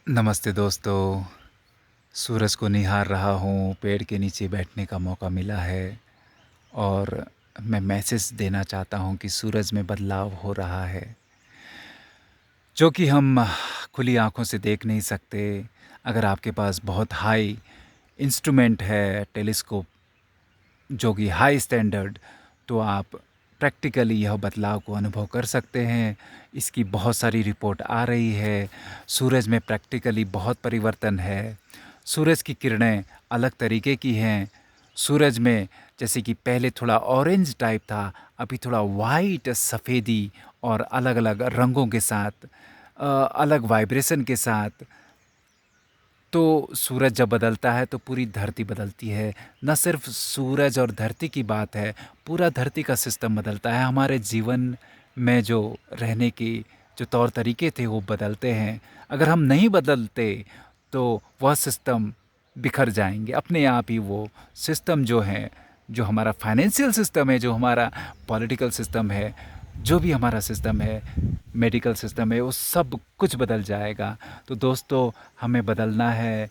नमस्ते दोस्तों। सूरज को निहार रहा हूँ, पेड़ के नीचे बैठने का मौका मिला है और मैं मैसेज देना चाहता हूँ कि सूरज में बदलाव हो रहा है, जो कि हम खुली आँखों से देख नहीं सकते। अगर आपके पास बहुत हाई इंस्ट्रूमेंट है, टेलीस्कोप जो कि हाई स्टैंडर्ड, तो आप प्रैक्टिकली यह बदलाव को अनुभव कर सकते हैं। इसकी बहुत सारी रिपोर्ट आ रही है। सूरज में प्रैक्टिकली बहुत परिवर्तन है। सूरज की किरणें अलग तरीके की हैं। सूरज में जैसे कि पहले थोड़ा ऑरेंज टाइप था, अभी थोड़ा वाइट सफ़ेदी और अलग-अलग रंगों के साथ अलग वाइब्रेशन के साथ। तो सूरज जब बदलता है तो पूरी धरती बदलती है। न सिर्फ सूरज और धरती की बात है, पूरा धरती का सिस्टम बदलता है। हमारे जीवन में जो रहने की जो तौर तरीके थे वो बदलते हैं। अगर हम नहीं बदलते तो वह सिस्टम बिखर जाएँगे। अपने आप ही वो सिस्टम जो है, जो हमारा फाइनेंशियल सिस्टम है, जो हमारा पॉलिटिकल सिस्टम है, जो भी हमारा सिस्टम है, मेडिकल सिस्टम है, वो सब कुछ बदल जाएगा। तो दोस्तों, हमें बदलना है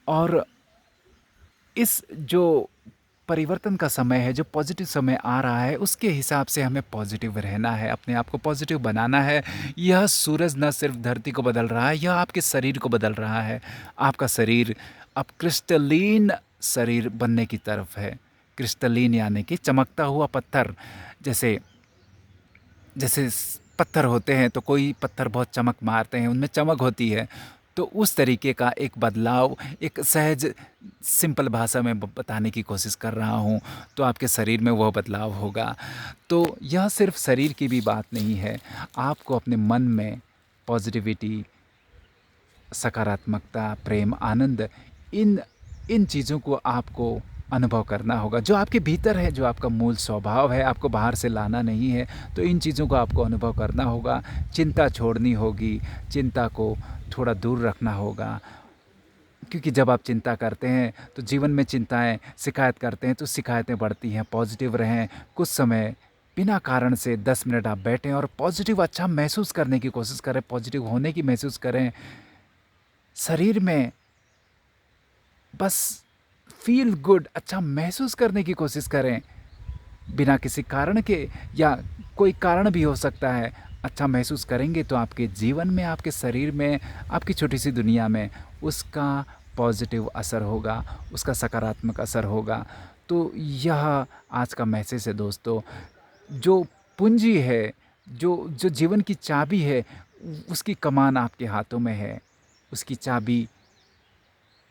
और इस जो परिवर्तन का समय है, जो पॉज़िटिव समय आ रहा है, उसके हिसाब से हमें पॉज़िटिव रहना है, अपने आप को पॉज़िटिव बनाना है। यह सूरज ना सिर्फ़ धरती को बदल रहा है, यह आपके शरीर को बदल रहा है। आपका शरीर अब क्रिस्टलीन शरीर बनने की तरफ है। क्रिस्टलीन यानी कि चमकता हुआ पत्थर। जैसे जैसे पत्थर होते हैं तो कोई पत्थर बहुत चमक मारते हैं, उनमें चमक होती है। तो उस तरीके का एक बदलाव, एक सहज सिंपल भाषा में बताने की कोशिश कर रहा हूँ, तो आपके शरीर में वह बदलाव होगा। तो यह सिर्फ शरीर की भी बात नहीं है, आपको अपने मन में पॉजिटिविटी, सकारात्मकता, प्रेम, आनंद, इन इन चीज़ों को आपको अनुभव करना होगा। जो आपके भीतर है, जो आपका मूल स्वभाव है, आपको बाहर से लाना नहीं है, तो इन चीज़ों को आपको अनुभव करना होगा। चिंता छोड़नी होगी, चिंता को थोड़ा दूर रखना होगा, क्योंकि जब आप चिंता करते हैं, तो जीवन में चिंताएँ, शिकायत करते हैं, तो शिकायतें बढ़ती हैं। पॉज़िटिव रहें, कुछ समय बिना कारण से 10 मिनट आप बैठें और पॉज़िटिव अच्छा महसूस करने की कोशिश करें, पॉज़िटिव होने की महसूस करें। शरीर में बस फ़ील गुड अच्छा महसूस करने की कोशिश करें, बिना किसी कारण के, या कोई कारण भी हो सकता है। अच्छा महसूस करेंगे तो आपके जीवन में, आपके शरीर में, आपकी छोटी-सी दुनिया में उसका पॉज़िटिव असर होगा, उसका सकारात्मक असर होगा। तो यह आज का मैसेज है दोस्तों। जो पूँजी है, जो जो जीवन की चाबी है, उसकी कमान आपके हाथों में है। उसकी चाबी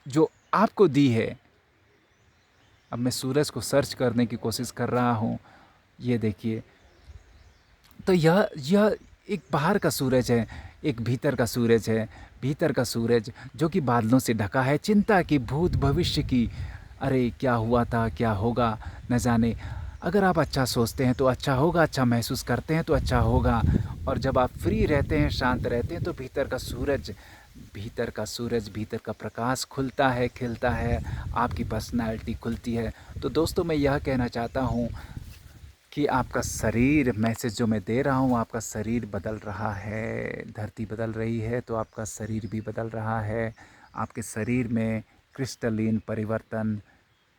जो आपको दी है। अब मैं सूरज को सर्च करने की कोशिश कर रहा हूँ। ये देखिए, तो यह एक बाहर का सूरज है, एक भीतर का सूरज है। भीतर का सूरज जो कि बादलों से ढका है, चिंता की, भूत भविष्य की। अरे! क्या हुआ था, क्या होगा, न जाने। अगर आप अच्छा सोचते हैं तो अच्छा होगा, अच्छा महसूस करते हैं तो अच्छा होगा। और जब आप फ्री रहते हैं, शांत रहते हैं, तो भीतर का सूरज, भीतर का प्रकाश खुलता है, खिलता है, आपकी पर्सनैलिटी खुलती है। तो दोस्तों, मैं यह कहना चाहता हूँ कि आपका शरीर, मैसेज जो मैं दे रहा हूँ, आपका शरीर बदल रहा है। धरती बदल रही है तो आपका शरीर भी बदल रहा है। आपके शरीर में क्रिस्टलीन परिवर्तन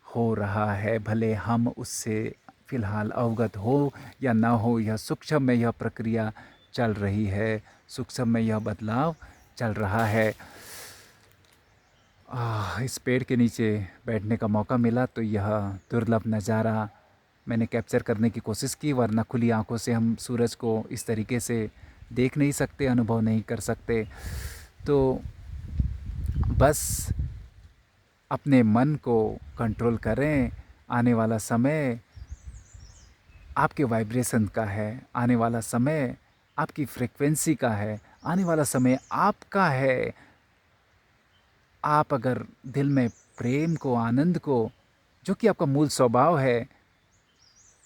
हो रहा है। भले हम उससे फ़िलहाल अवगत हो या ना हो, यह सूक्ष्म में यह प्रक्रिया चल रही है, सूक्ष्म में यह बदलाव चल रहा है। इस पेड़ के नीचे बैठने का मौका मिला तो यह दुर्लभ नज़ारा मैंने कैप्चर करने की कोशिश की, वरना खुली आँखों से हम सूरज को इस तरीके से देख नहीं सकते, अनुभव नहीं कर सकते। तो बस अपने मन को कंट्रोल करें। आने वाला समय आपके वाइब्रेशन का है, आने वाला समय आपकी फ्रीक्वेंसी का है, आने वाला समय आपका है। आप अगर दिल में प्रेम को, आनंद को, जो कि आपका मूल स्वभाव है,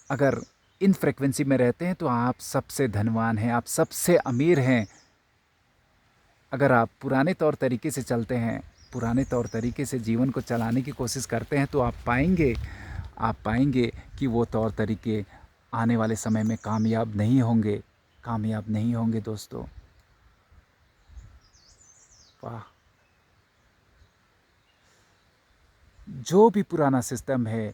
अगर इन फ्रीक्वेंसी में रहते हैं तो आप सबसे धनवान हैं, आप सबसे अमीर हैं। अगर आप पुराने तौर तरीके से चलते हैं, पुराने तौर तरीके से जीवन को चलाने की कोशिश करते हैं, तो आप पाएँगे कि वो तौर तरीके आने वाले समय में कामयाब नहीं होंगे दोस्तों। वाह! जो भी पुराना सिस्टम है,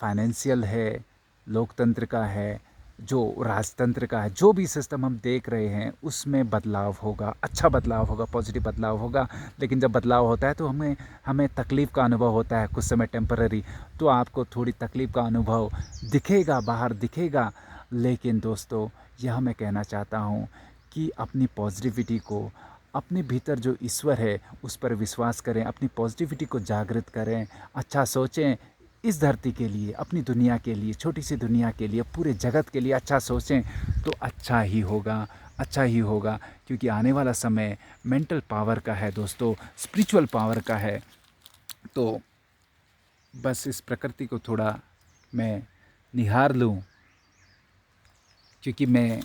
फाइनेंशियल है, लोकतंत्र का है, जो राजतंत्र का है, जो भी सिस्टम हम देख रहे हैं, उसमें बदलाव होगा, अच्छा बदलाव होगा, पॉजिटिव बदलाव होगा। लेकिन जब बदलाव होता है तो हमें हमें तकलीफ़ का अनुभव होता है कुछ समय टेम्पररी। तो आपको थोड़ी तकलीफ़ का अनुभव दिखेगा, बाहर दिखेगा। लेकिन दोस्तों, यह मैं कहना चाहता हूँ कि अपनी पॉजिटिविटी को, अपने भीतर जो ईश्वर है उस पर विश्वास करें, अपनी पॉजिटिविटी को जागृत करें, अच्छा सोचें। इस धरती के लिए, अपनी दुनिया के लिए, छोटी सी दुनिया के लिए, पूरे जगत के लिए अच्छा सोचें तो अच्छा ही होगा, अच्छा ही होगा। क्योंकि आने वाला समय मेंटल पावर का है दोस्तों, स्पिरिचुअल पावर का है। तो बस इस प्रकृति को थोड़ा मैं निहार लूँ, क्योंकि मैं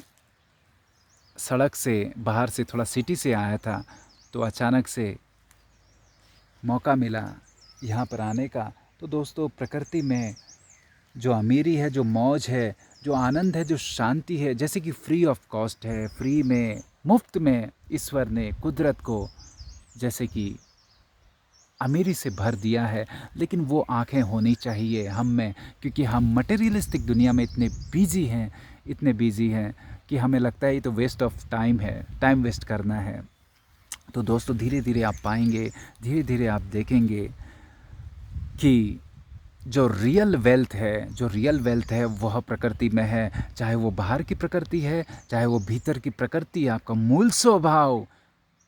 सड़क से बाहर से थोड़ा सिटी से आया था, तो अचानक से मौका मिला यहाँ पर आने का। तो दोस्तों, प्रकृति में जो अमीरी है, जो मौज है, जो आनंद है, जो शांति है, जैसे कि फ्री ऑफ कॉस्ट है, फ्री में, मुफ्त में ईश्वर ने कुदरत को जैसे कि अमीरी से भर दिया है। लेकिन वो आंखें होनी चाहिए हम में, क्योंकि हम मटेरियलिस्टिक दुनिया में इतने बिजी हैं, इतने बिजी हैं कि हमें लगता है ये तो वेस्ट ऑफ टाइम है, टाइम वेस्ट करना है। तो दोस्तों, धीरे धीरे आप पाएंगे, धीरे धीरे आप देखेंगे कि जो रियल वेल्थ है, जो रियल वेल्थ है वह प्रकृति में है। चाहे वो बाहर की प्रकृति है, चाहे वो भीतर की प्रकृति, आपका मूल स्वभाव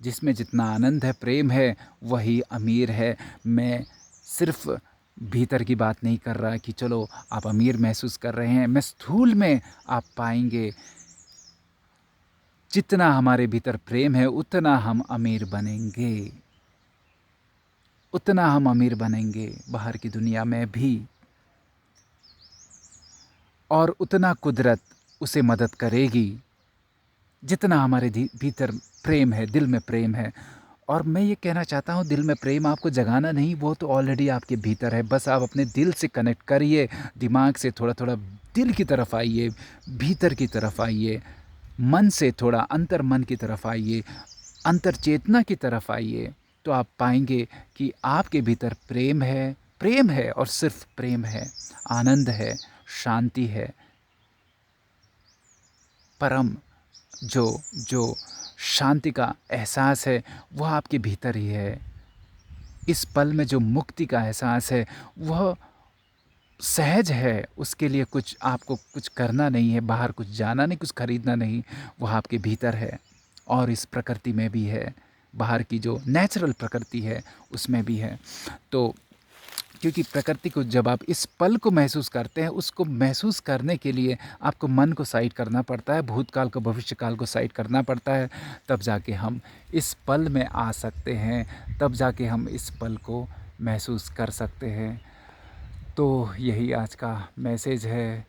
जिसमें जितना आनंद है, प्रेम है, वही अमीर है। मैं सिर्फ भीतर की बात नहीं कर रहा कि चलो आप अमीर महसूस कर रहे हैं। मैं स्थूल में आप पाएंगे जितना हमारे भीतर प्रेम है उतना हम अमीर बनेंगे, उतना हम अमीर बनेंगे बाहर की दुनिया में भी। और उतना कुदरत उसे मदद करेगी जितना हमारे भीतर प्रेम है, दिल में प्रेम है। और मैं ये कहना चाहता हूँ, दिल में प्रेम आपको जगाना नहीं, वो तो ऑलरेडी आपके भीतर है। बस आप अपने दिल से कनेक्ट करिए, दिमाग से थोड़ा थोड़ा दिल की तरफ आइए, भीतर की तरफ आइए, मन से थोड़ा अंतर मन की तरफ आइए, अंतर चेतना की तरफ आइए। तो आप पाएंगे कि आपके भीतर प्रेम है, प्रेम है और सिर्फ प्रेम है, आनंद है, शांति है, परम जो जो शांति का एहसास है वह आपके भीतर ही है। इस पल में जो मुक्ति का एहसास है वह सहज है। उसके लिए कुछ आपको कुछ करना नहीं है, बाहर कुछ जाना नहीं, कुछ खरीदना नहीं, वह आपके भीतर है। और इस प्रकृति में भी है, बाहर की जो नेचुरल प्रकृति है उसमें भी है। तो क्योंकि प्रकृति को जब आप इस पल को महसूस करते हैं, उसको महसूस करने के लिए आपको मन को साइड करना पड़ता है, भूतकाल को, भविष्यकाल को साइड करना पड़ता है। तब जाके हम इस पल में आ सकते हैं, तब जाके हम इस पल को महसूस कर सकते हैं। तो यही आज का मैसेज है